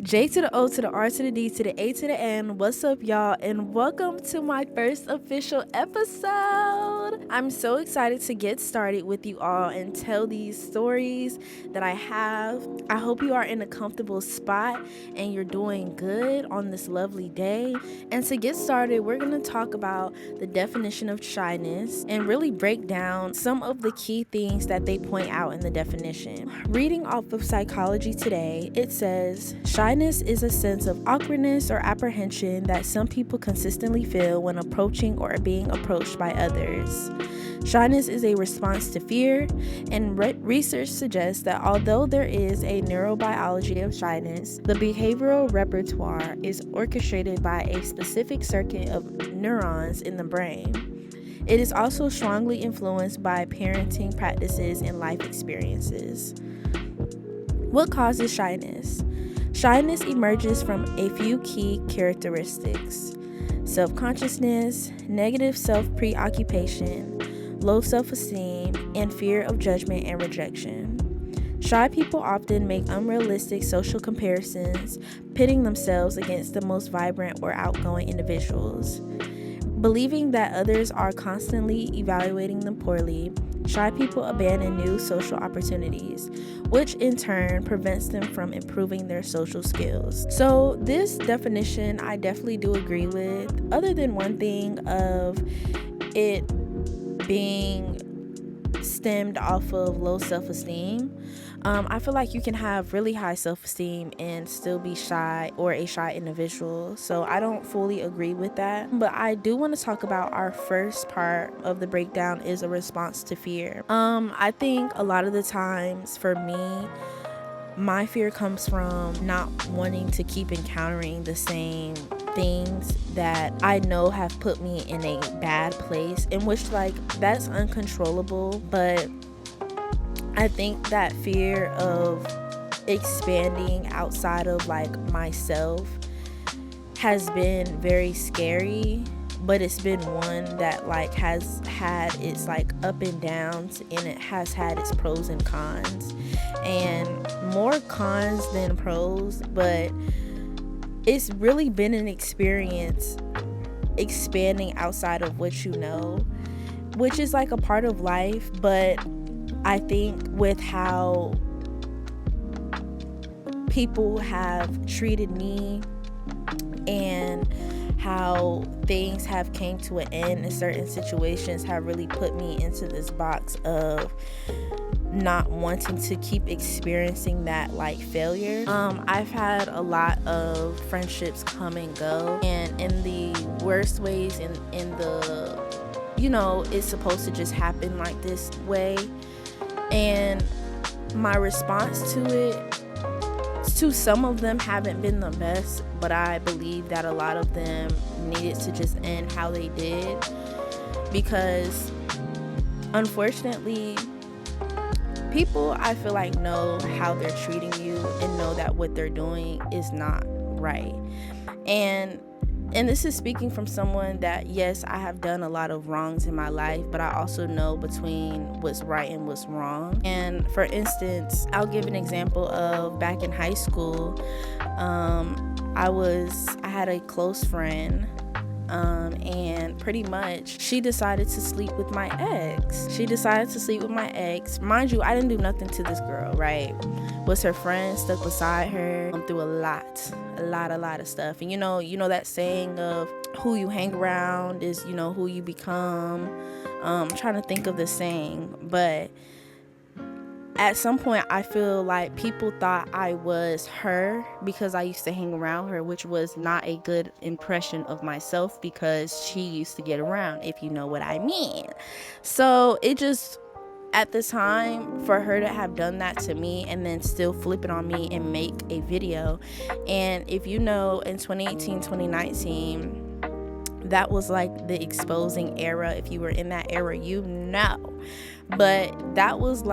J to the O to the R to the D to the A to the N. What's up, y'all? And welcome to my first official episode. I'm so excited to get started with you all and tell these stories that I have. I hope you are in a comfortable spot and you're doing good on this lovely day. And to get started, we're going to talk about the definition of shyness and really break down some of the key things that they point out in the definition. Reading off of Psychology Today, it says, shyness is a sense of awkwardness or apprehension that some people consistently feel when approaching or being approached by others. Shyness is a response to fear, and research suggests that although there is a neurobiology of shyness, the behavioral repertoire is orchestrated by a specific circuit of neurons in the brain. It is also strongly influenced by parenting practices and life experiences. What causes shyness? Shyness emerges from a few key characteristics: self-consciousness, negative self-preoccupation, low self-esteem, and fear of judgment and rejection. Shy people often make unrealistic social comparisons, pitting themselves against the most vibrant or outgoing individuals. Believing that others are constantly evaluating them poorly, shy people abandon new social opportunities, which in turn prevents them from improving their social skills. So this definition I definitely do agree with, other than one thing of it being stemmed off of low self-esteem. I feel like you can have really high self-esteem and still be shy or a shy individual. So I don't fully agree with that. But I do want to talk about our first part of the breakdown is a response to fear. I think a lot of the times for me, my fear comes from not wanting to keep encountering the same things that I know have put me in a bad place, in which that's uncontrollable. But I think that fear of expanding outside of myself has been very scary, but it's been one that has had its up and downs, and it has had its pros and cons, and more cons than pros. But it's really been an experience expanding outside of what you know, which is a part of life. But I think with how people have treated me and how things have came to an end in certain situations have really put me into this box of not wanting to keep experiencing that failure. I've had a lot of friendships come and go, and in the worst ways, in the it's supposed to just happen like this way. And my response to it, to some of them, haven't been the best, but I believe that a lot of them needed to just end how they did, because unfortunately people, I feel know how they're treating you and know that what they're doing is not right. And this is speaking from someone that, yes, I have done a lot of wrongs in my life, but I also know between what's right and what's wrong. And for instance, I'll give an example of back in high school. I had a close friend, and pretty much she decided to sleep with my ex. Mind you, I didn't do nothing to this girl, right? Was her friend, stuck beside her, through a lot of stuff. And you know that saying of who you hang around is who you become. I'm trying to think of the saying, but at some point I feel like people thought I was her because I used to hang around her, which was not a good impression of myself because she used to get around, if you know what I mean. So it just, at the time, for her to have done that to me and then still flip it on me and make a video. And if you know, in 2018, 2019, that was the exposing era. If you were in that era, but that was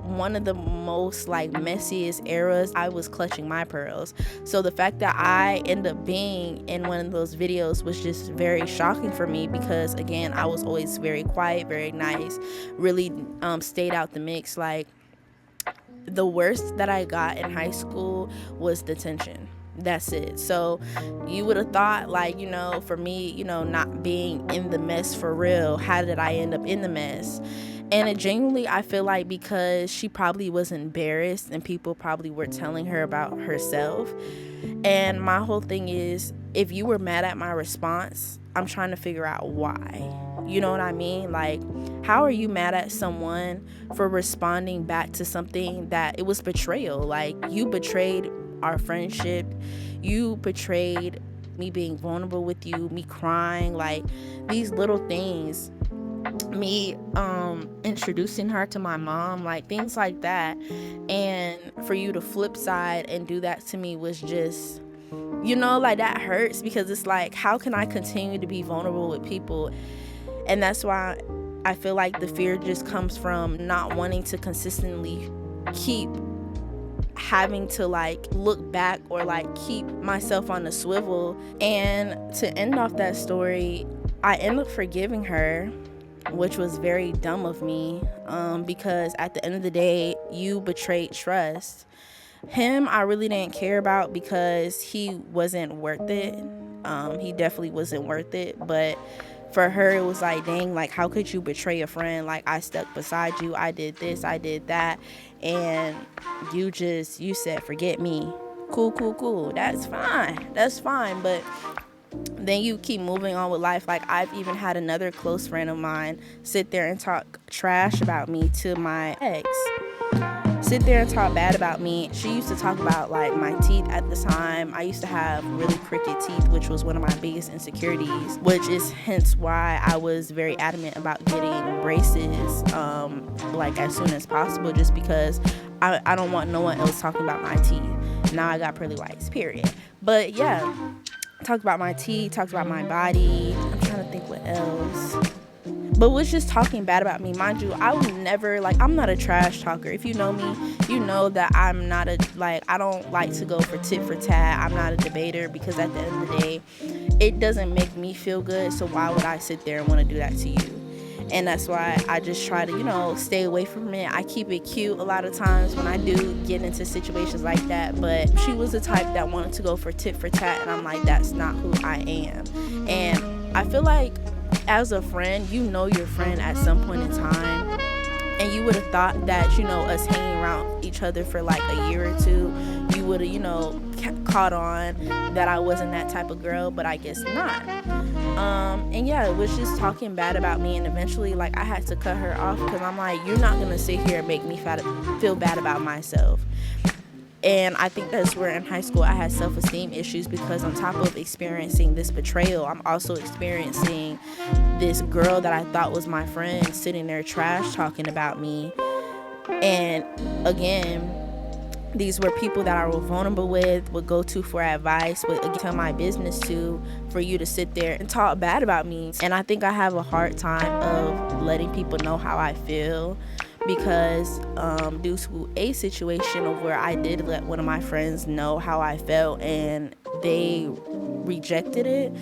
one of the most messiest eras. I was clutching my pearls. So the fact that I end up being in one of those videos was just very shocking for me, because again, I was always very quiet, very nice, really stayed out the mix. the worst that I got in high school was detention. That's it. So you would have thought, like, for me, not being in the mess for real, how did I end up in the mess? And it genuinely, I feel like because she probably was embarrassed and people probably were telling her about herself. And my whole thing is, if you were mad at my response, I'm trying to figure out why. You know what I mean? Like, how are you mad at someone for responding back to something that it was betrayal? Like, you betrayed our friendship. You betrayed me being vulnerable with you, me crying, like these little things, me introducing her to my mom, like things like that. And for you to flip side and do that to me was just, like, that hurts, because it's like, how can I continue to be vulnerable with people? And that's why I feel like the fear just comes from not wanting to consistently keep having to like look back or like keep myself on the swivel. And to end off that story, I ended up forgiving her, which was very dumb of me, because at the end of the day, you betrayed trust. Him, I really didn't care about because he wasn't worth it. He definitely wasn't worth it. But for her, it was like, dang, like, how could you betray a friend? Like, I stuck beside you, I did this, I did that, and you said, forget me. Cool. That's fine. But then you keep moving on with life. Like, I've even had another close friend of mine sit there and talk trash about me to my ex. Sit there and talk bad about me. She used to talk about like my teeth at the time. I used to have really crooked teeth, which was one of my biggest insecurities, which is hence why I was very adamant about getting braces like as soon as possible, just because I don't want no one else talking about my teeth. Now I got pearly whites, period. But yeah, talked about my teeth, talked about my body. I'm trying to think what else. But was just talking bad about me. Mind you, I would never, like, I'm not a trash talker. If you know me, you know that I'm not I don't like to go for tit for tat. I'm not a debater, because at the end of the day, it doesn't make me feel good. So why would I sit there and want to do that to you? And that's why I just try to, stay away from it. I keep it cute a lot of times when I do get into situations like that. But she was the type that wanted to go for tit for tat. And I'm like, that's not who I am. And I feel like, as a friend, your friend at some point in time, and you would have thought that us hanging around each other for like a year or two, you would have caught on that I wasn't that type of girl, but I guess not. And yeah, it was just talking bad about me, and eventually like I had to cut her off, because I'm like, you're not gonna sit here and make me feel bad about myself. And I think that's where in high school I had self-esteem issues, because on top of experiencing this betrayal, I'm also experiencing this girl that I thought was my friend sitting there trash talking about me. And again, these were people that I was vulnerable with, would go to for advice, would tell my business to, for you to sit there and talk bad about me. And I think I have a hard time of letting people know how I feel, because due to a situation of where I did let one of my friends know how I felt, and they rejected it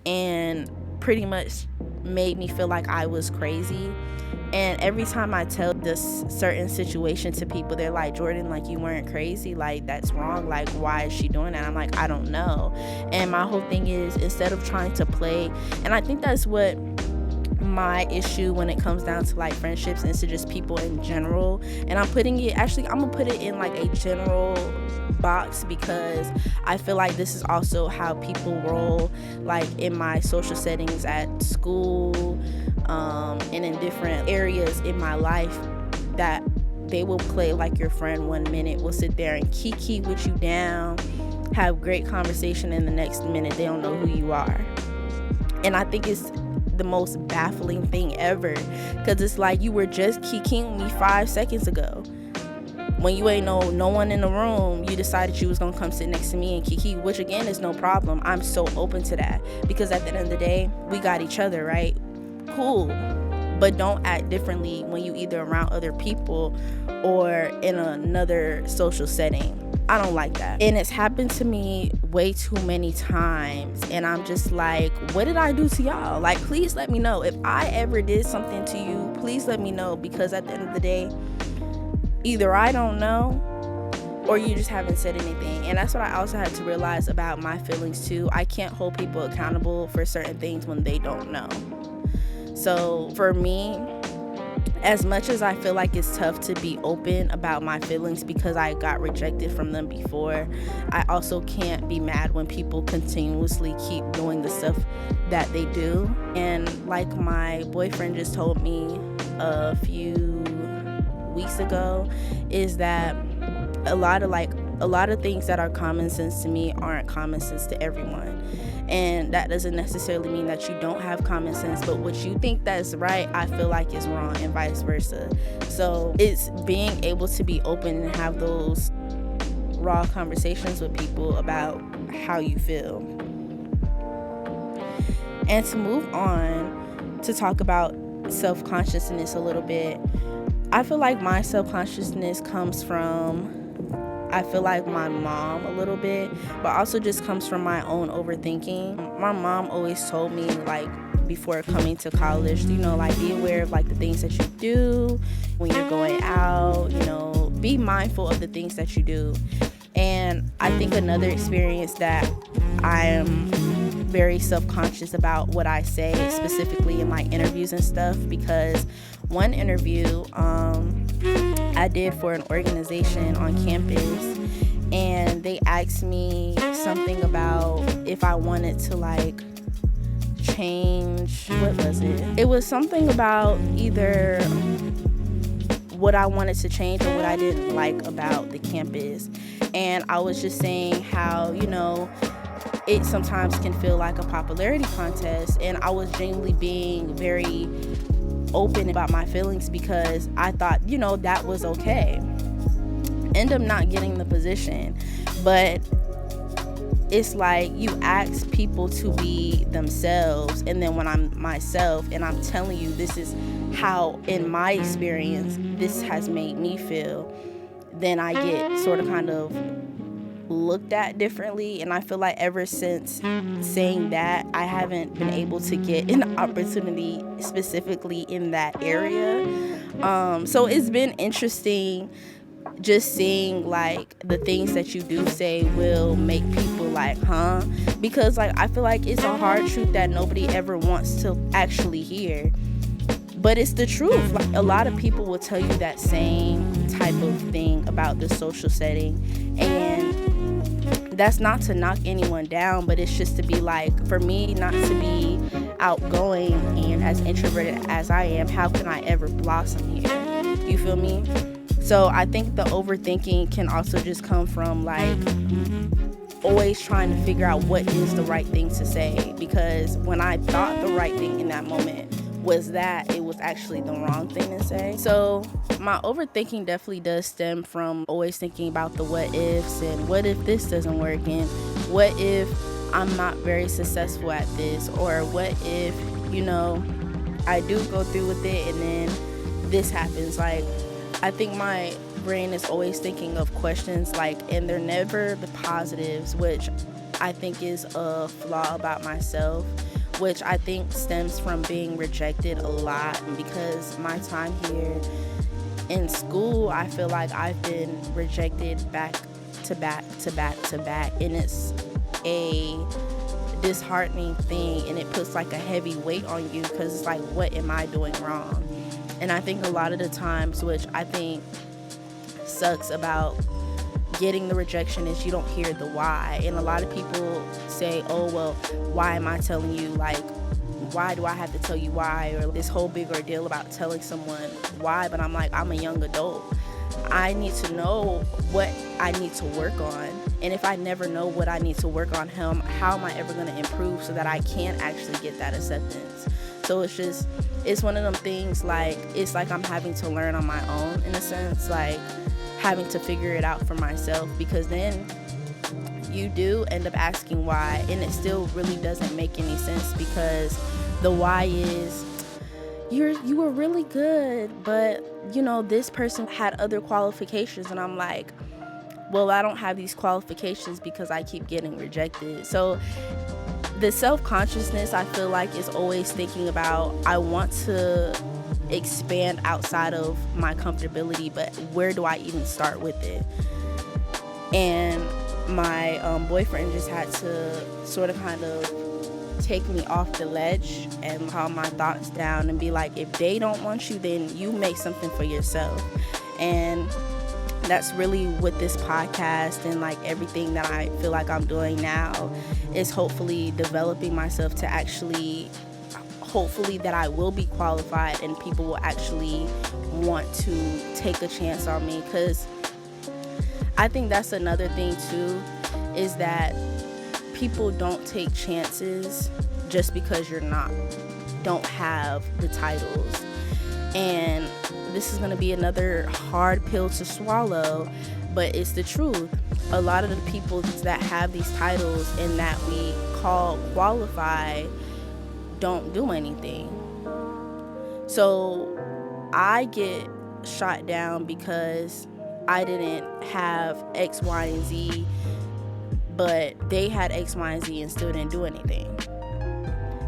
and pretty much made me feel like I was crazy. And every time I tell this certain situation to people, they're like, Jordan, like, you weren't crazy, like, that's wrong, like, why is she doing that? I'm like, I don't know. And my whole thing is, instead of trying to play, and I think that's what my issue when it comes down to like friendships and to just people in general, and I'm gonna put it in like a general box, because I feel like this is also how people roll, like in my social settings at school, and in different areas in my life, that they will play like your friend one minute, will sit there and kiki with you down, have great conversation, and the next minute they don't know who you are. And I think it's the most baffling thing ever, because it's like, you were just kikiing with me 5 seconds ago. When you ain't no one in the room, you decided you was gonna come sit next to me and kiki, which again is no problem. I'm so open to that, because at the end of the day, we got each other, right? Cool. But don't act differently when you either around other people or in another social setting. I don't like that. And it's happened to me way too many times. And I'm just like, what did I do to y'all? Like, please let me know. If I ever did something to you, please let me know. Because at the end of the day, either I don't know or you just haven't said anything. And that's what I also had to realize about my feelings too. I can't hold people accountable for certain things when they don't know. So for me, as much as I feel like it's tough to be open about my feelings because I got rejected from them before, I also can't be mad when people continuously keep doing the stuff that they do. And like my boyfriend just told me a few weeks ago, is that a lot of things that are common sense to me aren't common sense to everyone. And that doesn't necessarily mean that you don't have common sense, but what you think that's right, I feel like is wrong, and vice versa. So it's being able to be open and have those raw conversations with people about how you feel. And to move on to talk about self-consciousness a little bit, I feel like my self-consciousness comes from, I feel like, my mom a little bit, but also just comes from my own overthinking. My mom always told me, like, before coming to college, like, be aware of, like, the things that you do when you're going out, be mindful of the things that you do. And I think another experience that I am very self-conscious about what I say, specifically in like interviews and stuff, because one interview I did for an organization on campus, and they asked me something about if I wanted to like change, what was it? It was something about either what I wanted to change or what I didn't like about the campus. And I was just saying how, it sometimes can feel like a popularity contest, and I was genuinely being very open about my feelings because I thought, that was okay. End up not getting the position, but it's like you ask people to be themselves, and then when I'm myself and I'm telling you this is how, in my experience, this has made me feel, then I get sort of kind of looked at differently. And I feel like ever since saying that, I haven't been able to get an opportunity specifically in that area. So it's been interesting just seeing like the things that you do say will make people like, huh? Because like I feel like it's a hard truth that nobody ever wants to actually hear. But it's the truth. Like, a lot of people will tell you that same type of thing about the social setting. And that's not to knock anyone down, but it's just to be like, for me not to be outgoing and as introverted as I am, how can I ever blossom here? You feel me? So I think the overthinking can also just come from like always trying to figure out what is the right thing to say, because when I thought the right thing in that moment was that, it was actually the wrong thing to say. So my overthinking definitely does stem from always thinking about the what ifs, and what if this doesn't work, and what if I'm not very successful at this, or what if, I do go through with it and then this happens. Like, I think my brain is always thinking of questions like, and they're never the positives, which I think is a flaw about myself, which I think stems from being rejected a lot. Because my time here in school, I feel like I've been rejected back to back to back to back, and it's a disheartening thing, and it puts like a heavy weight on you, because it's like, what am I doing wrong? And I think a lot of the times, which I think sucks about getting the rejection, is you don't hear the why. And a lot of people say, oh, well, why am I telling you? Like, why do I have to tell you why? Or this whole big ordeal about telling someone why. But I'm like, I'm a young adult. I need to know what I need to work on. And if I never know what I need to work on, how am I ever going to improve so that I can actually get that acceptance? So it's one of them things, like, it's like I'm having to learn on my own, in a sense, like having to figure it out for myself, because then you do end up asking why, and it still really doesn't make any sense, because the why is, you were really good, but this person had other qualifications. And I'm like, well, I don't have these qualifications because I keep getting rejected. So the self-consciousness, I feel like, is always thinking about, I want to expand outside of my comfortability, but where do I even start with it? And my boyfriend just had to sort of kind of take me off the ledge and calm my thoughts down and be like, if they don't want you, then you make something for yourself. And that's really what this podcast and like everything that I feel like I'm doing now is hopefully developing myself to actually, hopefully that I will be qualified and people will actually want to take a chance on me. Because I think that's another thing too, is that people don't take chances just because don't have the titles. And this is going to be another hard pill to swallow, but it's the truth. A lot of the people that have these titles and that we call qualified don't do anything. So I get shot down because I didn't have X, Y, and Z, but they had X, Y, and Z and still didn't do anything.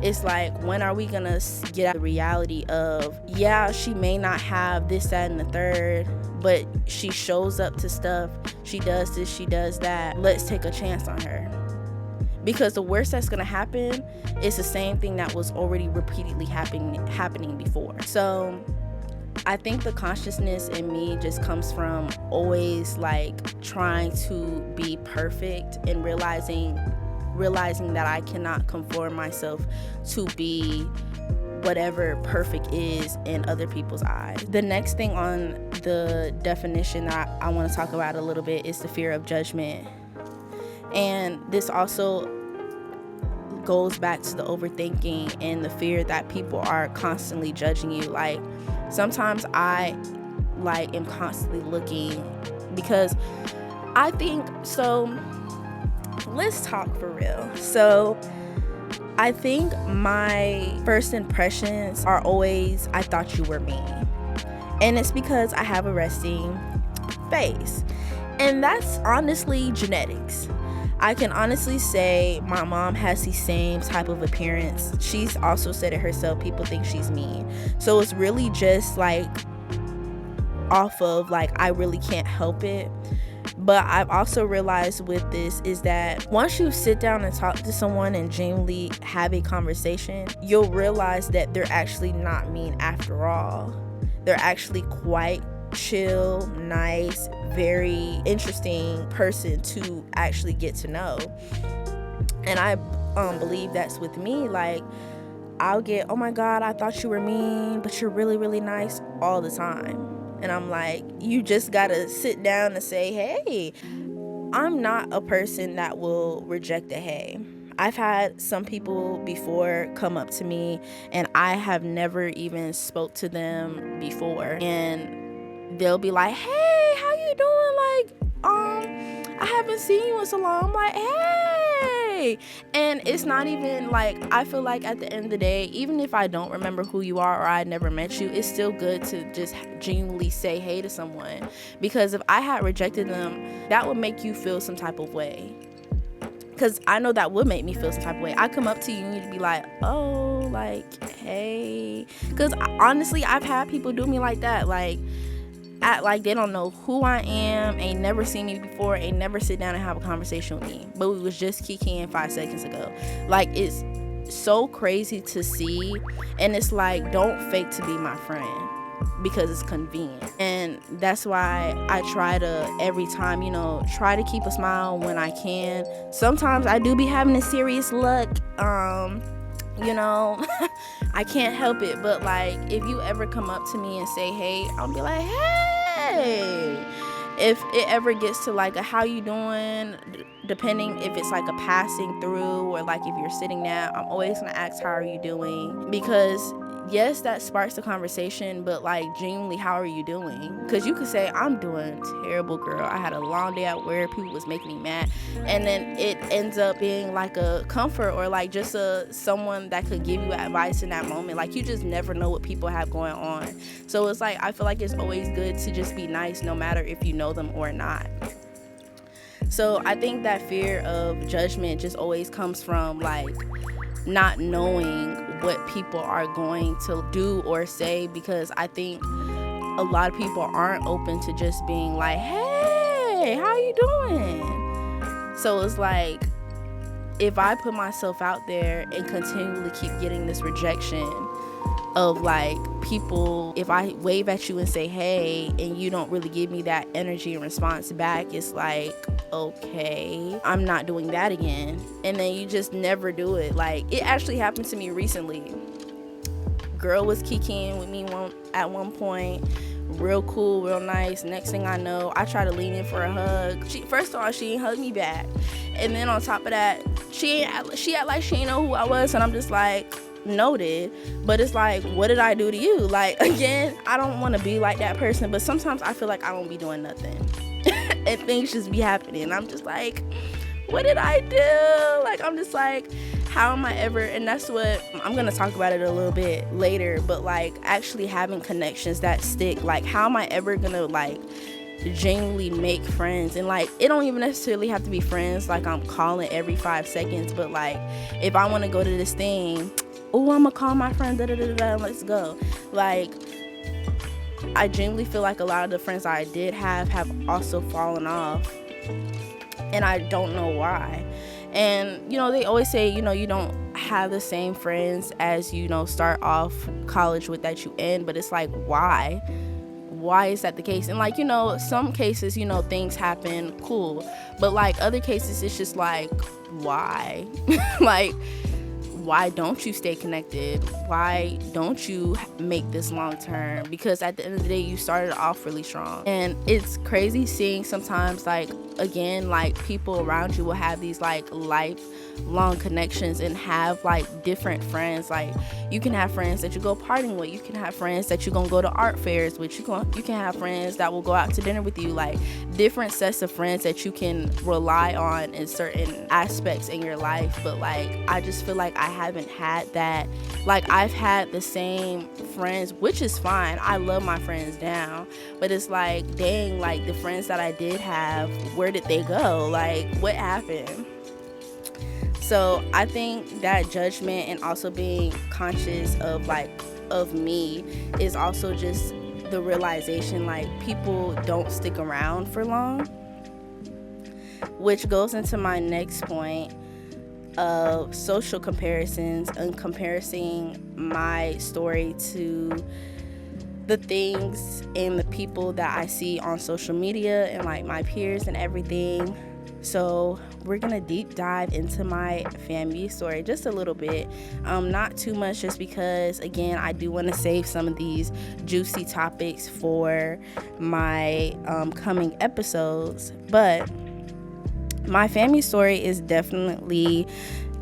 It's like, when are we gonna get out of the reality of, yeah, she may not have this, that, and the third, but she shows up to stuff, she does this, she does that, let's take a chance on her. Because the worst that's gonna happen is the same thing that was already repeatedly happening before. So I think the consciousness in me just comes from always like trying to be perfect and realizing that I cannot conform myself to be whatever perfect is in other people's eyes. The next thing on the definition that I want to talk about a little bit is the fear of judgment. And this also goes back to the overthinking and the fear that people are constantly judging you. Like, sometimes I am constantly looking, because I think so. Let's talk for real. So I think my first impressions are always, I thought you were me. And it's because I have a resting face. And that's honestly genetics. I can honestly say my mom has the same type of appearance. She's also said it herself, people think she's mean. So it's really just like off of like, I really can't help it. But I've also realized with this is that once you sit down and talk to someone and genuinely have a conversation, you'll realize that they're actually not mean after all. They're actually quite chill, nice, very interesting person to actually get to know. And I believe that's with me. Like, I'll get, oh my God, I thought you were mean, but you're really, really nice all the time. And I'm like, you just gotta sit down and say, hey, I'm not a person that will reject a hey. I've had some people before come up to me and I have never even spoke to them before. And they'll be like, hey, how you doing? Like, I haven't seen you in so long. I'm like, hey. And it's not even like, I feel like at the end of the day, even if I don't remember who you are or I never met you, it's still good to just genuinely say hey to someone. Because if I had rejected them, that would make you feel some type of way. Because I know that would make me feel some type of way. I come up to you and you'd be like, oh, like, hey. Because honestly, I've had people do me like that. Like, act like they don't know who I am, ain't never seen me before, ain't never sit down and have a conversation with me. But we was just kikiing 5 seconds ago. Like, it's so crazy to see. And it's like, don't fake to be my friend. Because it's convenient. And that's why I try to, every time, try to keep a smile when I can. Sometimes I do be having a serious look, I can't help it. But like, if you ever come up to me and say hey, I'll be like, hey. If it ever gets to like a how you doing, depending if it's like a passing through or like if you're sitting down, I'm always gonna ask how are you doing, because yes, that sparks the conversation, but like genuinely, how are you doing? Because you could say, I'm doing terrible, girl. I had a long day at work. People was making me mad. And then it ends up being like a comfort or like just someone that could give you advice in that moment. Like, you just never know what people have going on. So it's like, I feel like it's always good to just be nice no matter if you know them or not. So I think that fear of judgment just always comes from like not knowing what people are going to do or say, because I think a lot of people aren't open to just being like, hey, how you doing? So it's like, if I put myself out there and continually keep getting this rejection of like people, if I wave at you and say hey and you don't really give me that energy and response back, it's like, okay, I'm not doing that again. And then you just never do it. Like, it actually happened to me recently. Girl was kikiing with me at one point, real cool, real nice. Next thing I know, I try to lean in for a hug. First of all, she ain't hug me back, and then on top of that, she act like she ain't know who I was, and I'm just like, noted. But it's like, what did I do to you? Like, again, I don't want to be like that person, but sometimes I feel like I don't be doing nothing and things just be happening. I'm just like, what did I do? Like, I'm just like, how am I ever, and that's what, I'm going to talk about it a little bit later, but like actually having connections that stick, like how am I ever going to like genuinely make friends? And like, it don't even necessarily have to be friends like I'm calling every 5 seconds, but like if I want to go to this thing, oh, I'm going to call my friend, let's go. Like, I genuinely feel like a lot of the friends I did have also fallen off, and I don't know why. And, you know, they always say, you know, you don't have the same friends as, you know, start off college with that you end. But it's like, why? Why is that the case? And like, you know, some cases, you know, things happen, cool. But like other cases, it's just like, why? Like, why don't you stay connected? Why don't you make this long term? Because at the end of the day, you started off really strong. And it's crazy seeing sometimes, like, again, like people around you will have these like lifelong connections and have like different friends. Like, you can have friends that you go partying with, you can have friends that you're gonna go to art fairs with, you can have friends that will go out to dinner with you, like different sets of friends that you can rely on in certain aspects in your life. But like, I just feel like I haven't had that. Like, I've had the same friends, which is fine, I love my friends down, but it's like, dang, like the friends that I did have, where did they go? Like, what happened? So I think that judgment and also being conscious of like of me is also just the realization like people don't stick around for long, which goes into my next point of social comparisons and comparing my story to the things and the people that I see on social media and like my peers and everything. So we're gonna deep dive into my family story just a little bit, not too much, just because again I do want to save some of these juicy topics for my coming episodes. But my family story is definitely,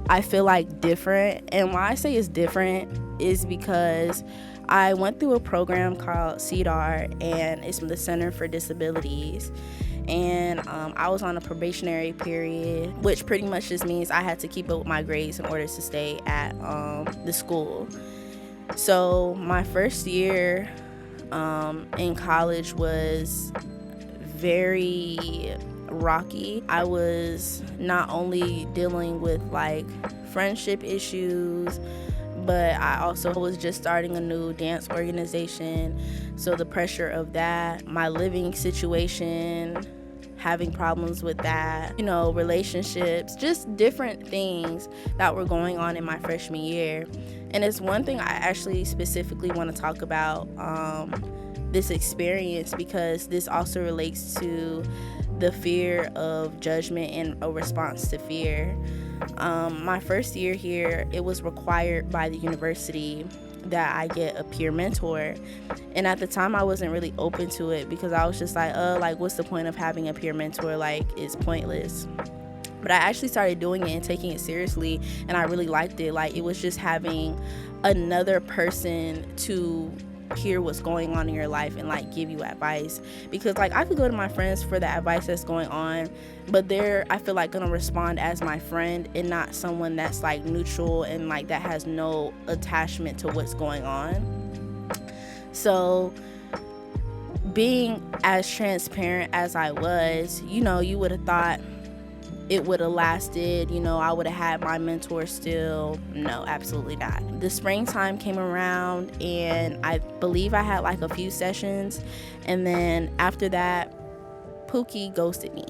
I feel like, different. And why I say it's different is because I went through a program called CDAR, and it's from the Center for Disabilities. And I was on a probationary period, which pretty much just means I had to keep up with my grades in order to stay at the school. So my first year in college was very rocky. I was not only dealing with like friendship issues, but I also was just starting a new dance organization. So the pressure of that, my living situation, having problems with that, you know, relationships, just different things that were going on in my freshman year. And it's one thing I actually specifically want to talk about this experience, because this also relates to the fear of judgment and a response to fear. My first year here, it was required by the university that I get a peer mentor, and at the time I wasn't really open to it because I was just like what's the point of having a peer mentor? Like, it's pointless. But I actually started doing it and taking it seriously, and I really liked it. Like, it was just having another person to hear what's going on in your life and like give you advice, because like I could go to my friends for the advice that's going on, but they're, I feel like, gonna respond as my friend and not someone that's like neutral and like that has no attachment to what's going on. So being as transparent as I was, you know, you would have thought it would have lasted, I would have had my mentor still. No, absolutely not. The springtime came around and I believe I had like a few sessions, and then after that, Pookie ghosted me.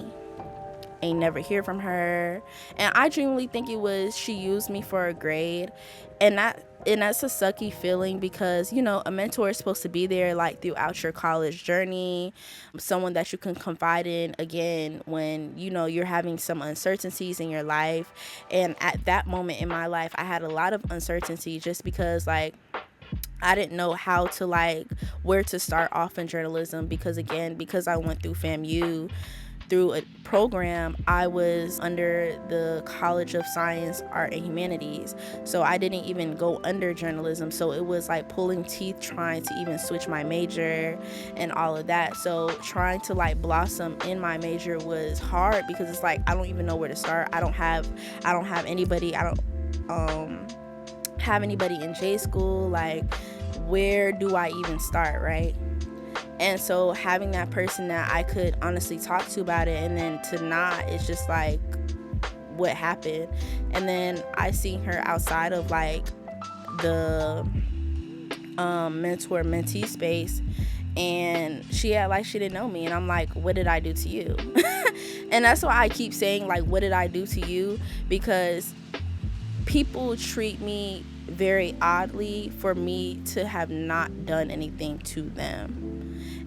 Ain't never hear from her, and I genuinely think it was she used me for a grade, and that's a sucky feeling because a mentor is supposed to be there like throughout your college journey, someone that you can confide in again when you're having some uncertainties in your life. And at that moment in my life, I had a lot of uncertainty just because like I didn't know how to like where to start off in journalism, because I went through FAMU through a program. I was under the College of Science, Art, and Humanities, so I didn't even go under journalism. So it was like pulling teeth trying to even switch my major and all of that. So trying to like blossom in my major was hard because it's like I don't even know where to start. I don't have anybody. I don't have anybody in J school. Like, where do I even start, right? And so having that person that I could honestly talk to about it, and then to not, it's just like, what happened? And then I seen her outside of like the mentor mentee space, and she didn't know me, and I'm like, what did I do to you? And that's why I keep saying like, what did I do to you? Because people treat me very oddly for me to have not done anything to them.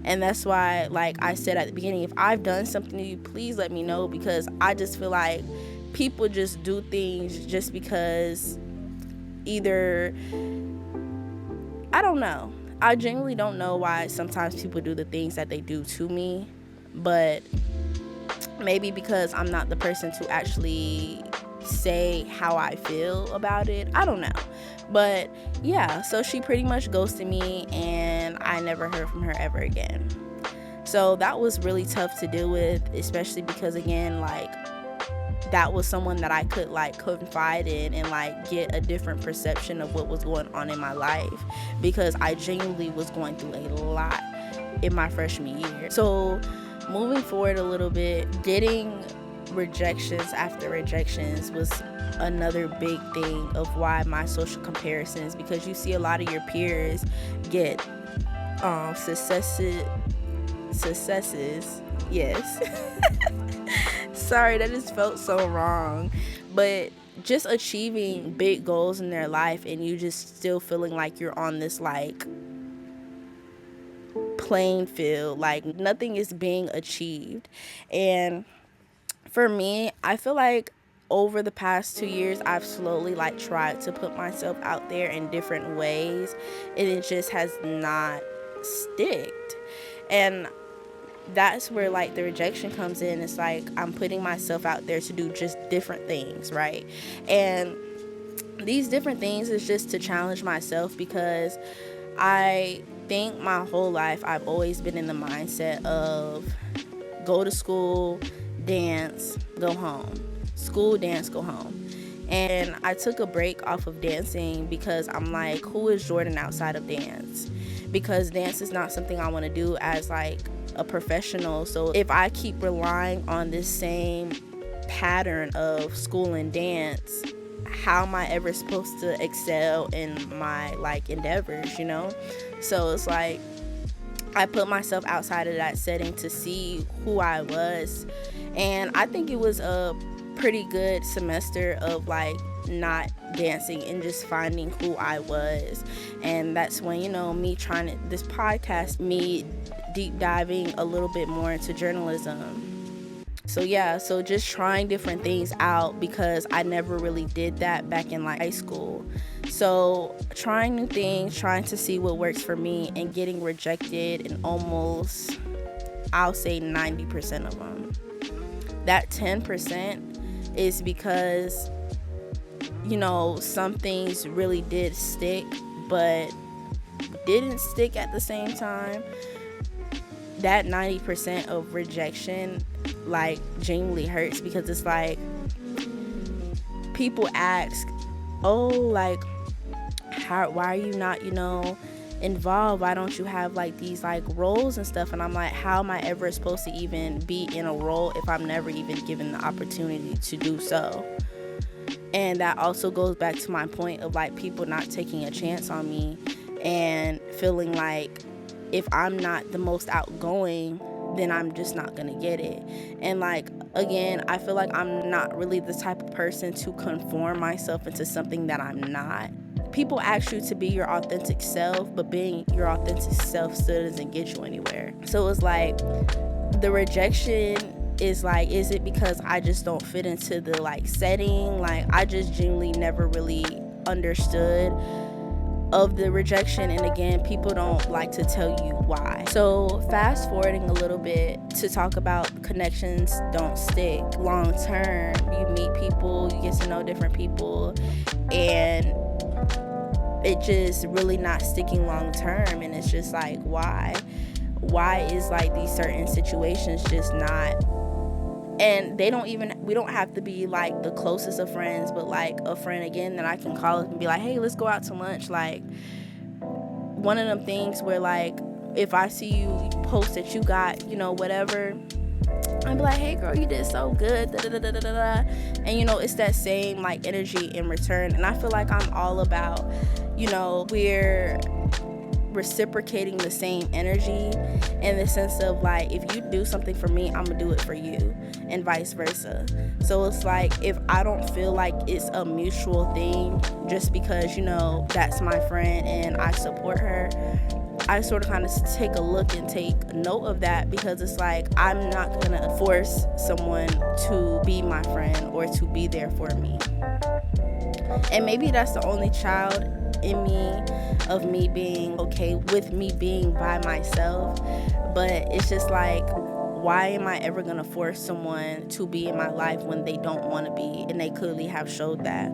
And that's why, like I said at the beginning, if I've done something to you, please let me know, because I just feel like people just do things just because either, I don't know. I genuinely don't know why sometimes people do the things that they do to me, but maybe because I'm not the person to actually say how I feel about it. I don't know. But yeah, so she pretty much ghosted me, and I never heard from her ever again. So that was really tough to deal with, especially because again, like, that was someone that I could like confide in and like get a different perception of what was going on in my life, because I genuinely was going through a lot in my freshman year. So moving forward a little bit, getting rejections after rejections was another big thing of why my social comparisons, because you see a lot of your peers get successes, yes. Sorry, that just felt so wrong, but just achieving big goals in their life, and you just still feeling like you're on this like playing field, like nothing is being achieved. And for me, I feel like over the past 2 years, I've slowly like tried to put myself out there in different ways, and it just has not sticked. And that's where like the rejection comes in. It's like I'm putting myself out there to do just different things, right? And these different things is just to challenge myself, because I think my whole life I've always been in the mindset of go to school, dance, go home. School, dance, go home. And I took a break off of dancing because I'm like, who is Jordan outside of dance? Because dance is not something I want to do as like a professional. So if I keep relying on this same pattern of school and dance, how am I ever supposed to excel in my like endeavors, So it's like I put myself outside of that setting to see who I was. And I think it was a pretty good semester of like not dancing and just finding who I was. And that's when, me trying to, this podcast, me deep diving a little bit more into journalism. So yeah, so just trying different things out, because I never really did that back in like high school. So trying new things, trying to see what works for me, and getting rejected in almost, I'll say 90% of them. That 10% is because, some things really did stick, but didn't stick at the same time. That 90% of rejection like genuinely hurts, because it's like people ask, oh, like, why are you not involved? Why don't you have like these like roles and stuff? And I'm like, how am I ever supposed to even be in a role if I'm never even given the opportunity to do so? And that also goes back to my point of like people not taking a chance on me and feeling like if I'm not the most outgoing, then I'm just not gonna get it. And like, again, I feel like I'm not really the type of person to conform myself into something that I'm not. People ask you to be your authentic self, but being your authentic self still doesn't get you anywhere. So it's like the rejection is like, is it because I just don't fit into the like setting? Like, I just genuinely never really understood of the rejection, and again, people don't like to tell you why. So fast forwarding a little bit to talk about connections don't stick long term. You meet people, you get to know different people, and it just really not sticking long term. And it's just like, why is like these certain situations just not? And we don't have to be like the closest of friends, but like a friend again that I can call up and be like, hey, let's go out to lunch. Like, one of them things where like, if I see you post that you got, you know, whatever, I'd be like, hey girl, you did so good, da, da, da, da, da, da. And you know, it's that same like energy in return. And I feel like I'm all about, you know, we're reciprocating the same energy in the sense of like, if you do something for me, I'm gonna do it for you, and vice versa. So it's like, if I don't feel like it's a mutual thing just because, you know, that's my friend and I support her, I sort of kind of take a look and take note of that, because it's like, I'm not gonna force someone to be my friend or to be there for me. And maybe that's the only child in me of me being okay with me being by myself. But it's just like, why am I ever gonna force someone to be in my life when they don't want to be, and they clearly have showed that?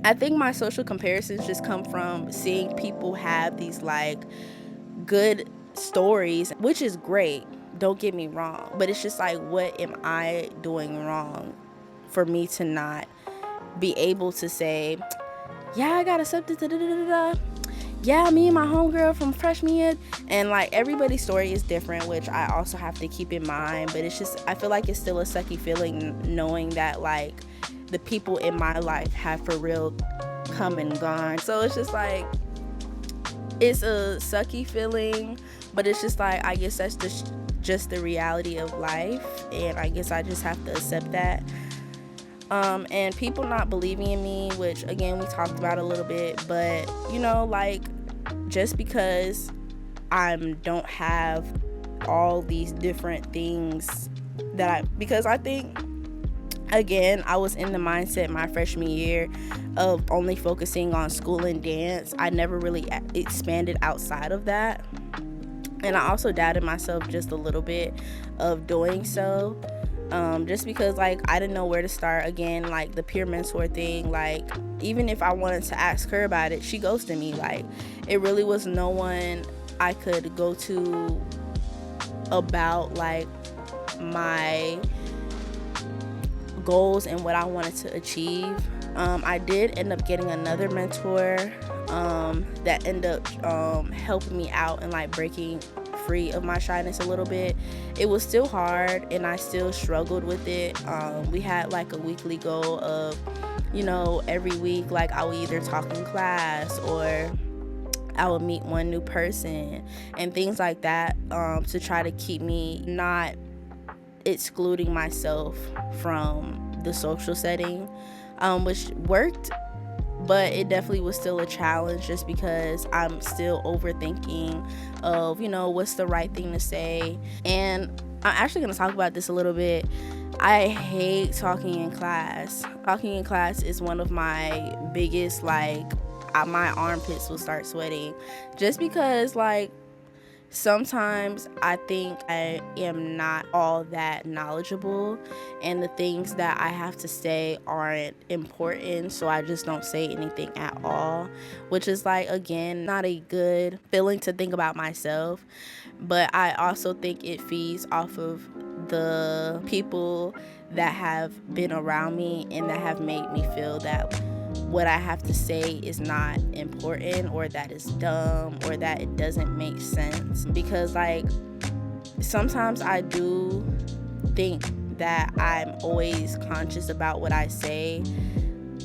I think my social comparisons just come from seeing people have these like good stories, which is great, don't get me wrong, but it's just like, what am I doing wrong for me to not be able to say, yeah, I got accepted to da-da-da-da-da. Yeah, me and my homegirl from freshman year. And like, everybody's story is different, which I also have to keep in mind. But it's just, I feel like it's still a sucky feeling knowing that like the people in my life have for real come and gone. So it's just like, it's a sucky feeling, but it's just like, I guess that's just the reality of life, and I guess I just have to accept that. And people not believing in me, which again we talked about a little bit, but you know, like, just because I don't have all these different things because I think, again, I was in the mindset my freshman year of only focusing on school and dance. I never really expanded outside of that, and I also doubted myself just a little bit of doing so. Just because like I didn't know where to start. Again, like the peer mentor thing, like even if I wanted to ask her about it, she ghosted me. Like, it really was no one I could go to about like my goals and what I wanted to achieve. I did end up getting another mentor that ended up helping me out and like breaking free of my shyness a little bit. It was still hard and I still struggled with it. We had like a weekly goal of, you know, every week, like I would either talk in class or I would meet one new person and things like that, to try to keep me not excluding myself from the social setting, which worked, but it definitely was still a challenge just because I'm still overthinking of, you know, what's the right thing to say. And I'm actually going to talk about this a little bit. I hate talking in class. Talking in class is one of my biggest, like, my armpits will start sweating just because, like, sometimes I think I am not all that knowledgeable and the things that I have to say aren't important, so I just don't say anything at all, which is like, again, not a good feeling to think about myself. But I also think it feeds off of the people that have been around me and that have made me feel that what I have to say is not important, or that it's dumb, or that it doesn't make sense. Because like sometimes I do think that I'm always conscious about what I say,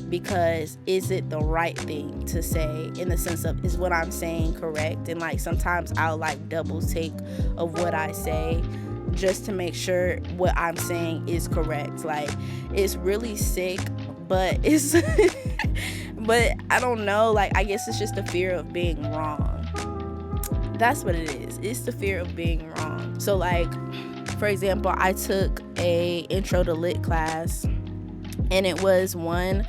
because is it the right thing to say, in the sense of, is what I'm saying correct? And like sometimes I'll like double take of what I say just to make sure what I'm saying is correct. Like it's really sick, but it's but I don't know, like I guess it's just the fear of being wrong. That's what it is. It's the fear of being wrong. So like, for example, I took a intro to lit class, and it was one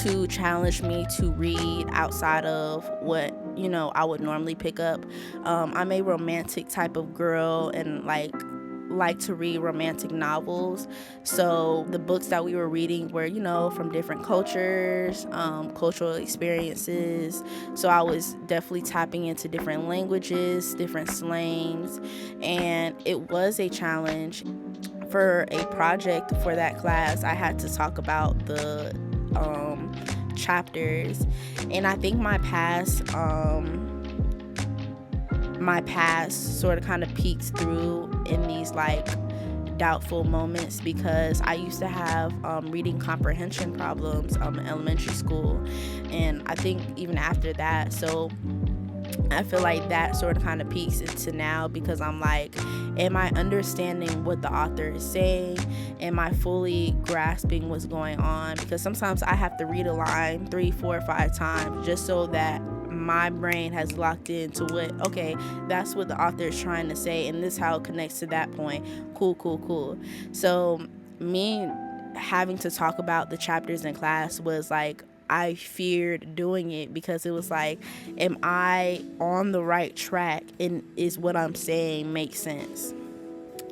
to challenge me to read outside of what I would normally pick up. I'm a romantic type of girl, and like to read romantic novels. So the books that we were reading were from different cultures, cultural experiences. So I was definitely tapping into different languages, different slangs, and it was a challenge. For a project for that class, I had to talk about the chapters, and I think my past sort of kind of peeks through in these like doubtful moments, because I used to have reading comprehension problems in elementary school, and I think even after that. So I feel like that sort of kind of peaks into now, because I'm like, am I understanding what the author is saying? Am I fully grasping what's going on? Because sometimes I have to read a line 3, 4, 5 times just so that my brain has locked into okay, that's what the author is trying to say, and this is how it connects to that point. Cool. So me having to talk about the chapters in class was like, I feared doing it, because it was like, am I on the right track, and is what I'm saying make sense?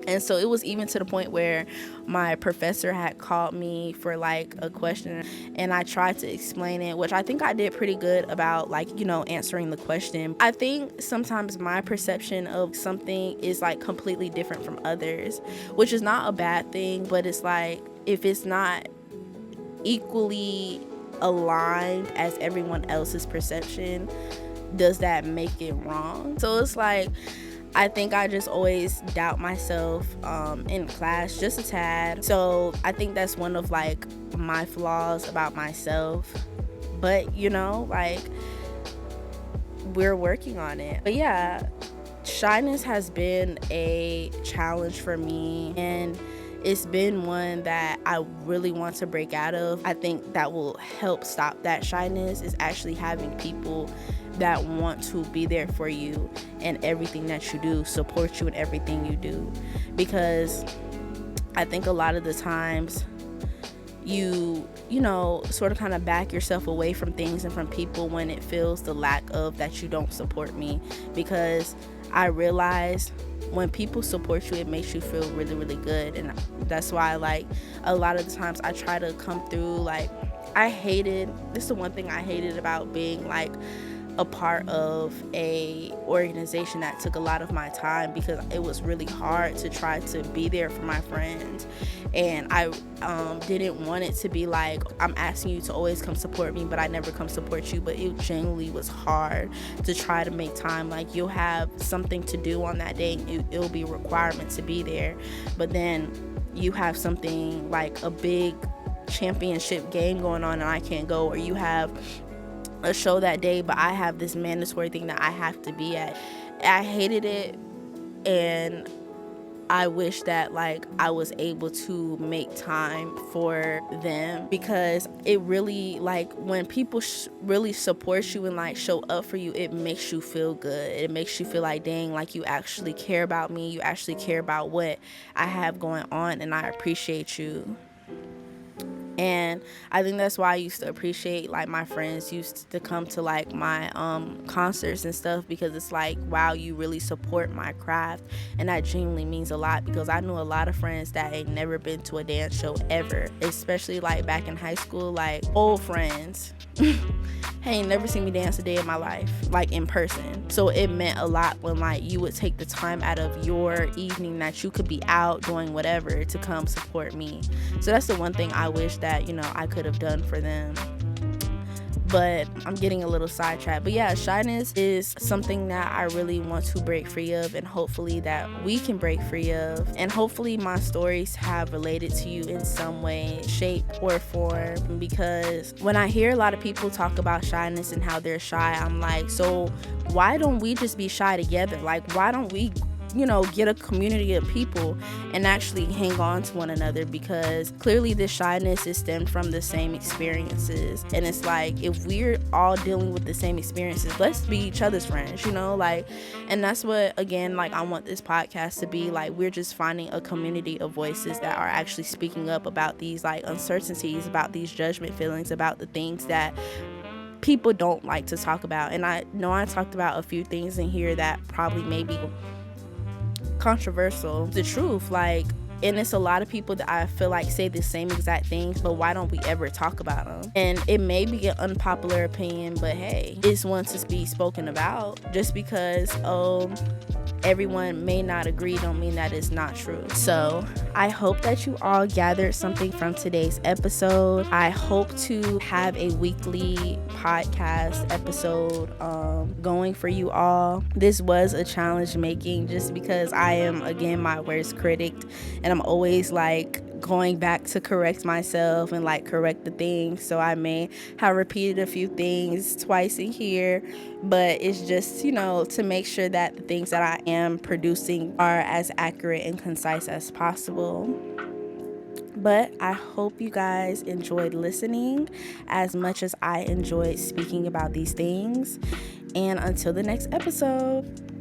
And so it was even to the point where my professor had called me for like a question, and I tried to explain it, which I think I did pretty good about like, answering the question. I think sometimes my perception of something is like completely different from others, which is not a bad thing, but it's like, if it's not equally aligned as everyone else's perception, does that make it wrong? So it's like, I think I just always doubt myself in class just a tad. So I think that's one of like my flaws about myself. But like, we're working on it. But yeah, shyness has been a challenge for me, and it's been one that I really want to break out of. I think that will help stop that shyness, is actually having people that want to be there for you and everything that you do, support you in everything you do. Because I think a lot of the times you sort of kind of back yourself away from things and from people when it feels the lack of that you don't support me. Because I realize when people support you, it makes you feel really, really good. And that's why, like, a lot of the times I try to come through, like, this is the one thing I hated about being, like, a part of a organization that took a lot of my time, because it was really hard to try to be there for my friends. And I didn't want it to be like, I'm asking you to always come support me, but I never come support you. But it genuinely was hard to try to make time. Like, you'll have something to do on that day, and it'll be a requirement to be there. But then you have something like a big championship game going on and I can't go, or you have a show that day, but I have this mandatory thing that I have to be at. I hated it, and I wish that like I was able to make time for them, because it really, like, when people really support you and like show up for you, it makes you feel good. It makes you feel like, dang, like you actually care about me, you actually care about what I have going on, and I appreciate you. And I think that's why I used to appreciate, like, my friends used to come to like my concerts and stuff, because it's like, wow, you really support my craft. And that genuinely means a lot, because I knew a lot of friends that ain't never been to a dance show ever, especially like back in high school, like old friends ain't never seen me dance a day in my life, like in person. So it meant a lot when like you would take the time out of your evening that you could be out doing whatever to come support me. So that's the one thing I wish that I could have done for them. but I'm getting a little sidetracked. But yeah, shyness is something that I really want to break free of, and hopefully that we can break free of. And hopefully my stories have related to you in some way, shape, or form. Because when I hear a lot of people talk about shyness and how they're shy, I'm like, so why don't we just be shy together? Like, why don't we get a community of people and actually hang on to one another? Because clearly this shyness is stemmed from the same experiences, and it's like, if we're all dealing with the same experiences, let's be each other's friends, like. And that's what, again, like, I want this podcast to be like. We're just finding a community of voices that are actually speaking up about these like uncertainties, about these judgment feelings, about the things that people don't like to talk about. And I know I talked about a few things in here that probably maybe controversial. The truth, like, and it's a lot of people that I feel like say the same exact things, but why don't we ever talk about them? And it may be an unpopular opinion, but hey, it's one to be spoken about. Just because everyone may not agree don't mean that it's not true. So I hope that you all gathered something from today's episode. I hope to have a weekly podcast episode going for you all. This was a challenge making, just because I am, again, my worst critic, and I'm always like going back to correct myself and like correct the things. So I may have repeated a few things twice in here, but it's just, to make sure that the things that I am producing are as accurate and concise as possible. But I hope you guys enjoyed listening as much as I enjoyed speaking about these things. And until the next episode.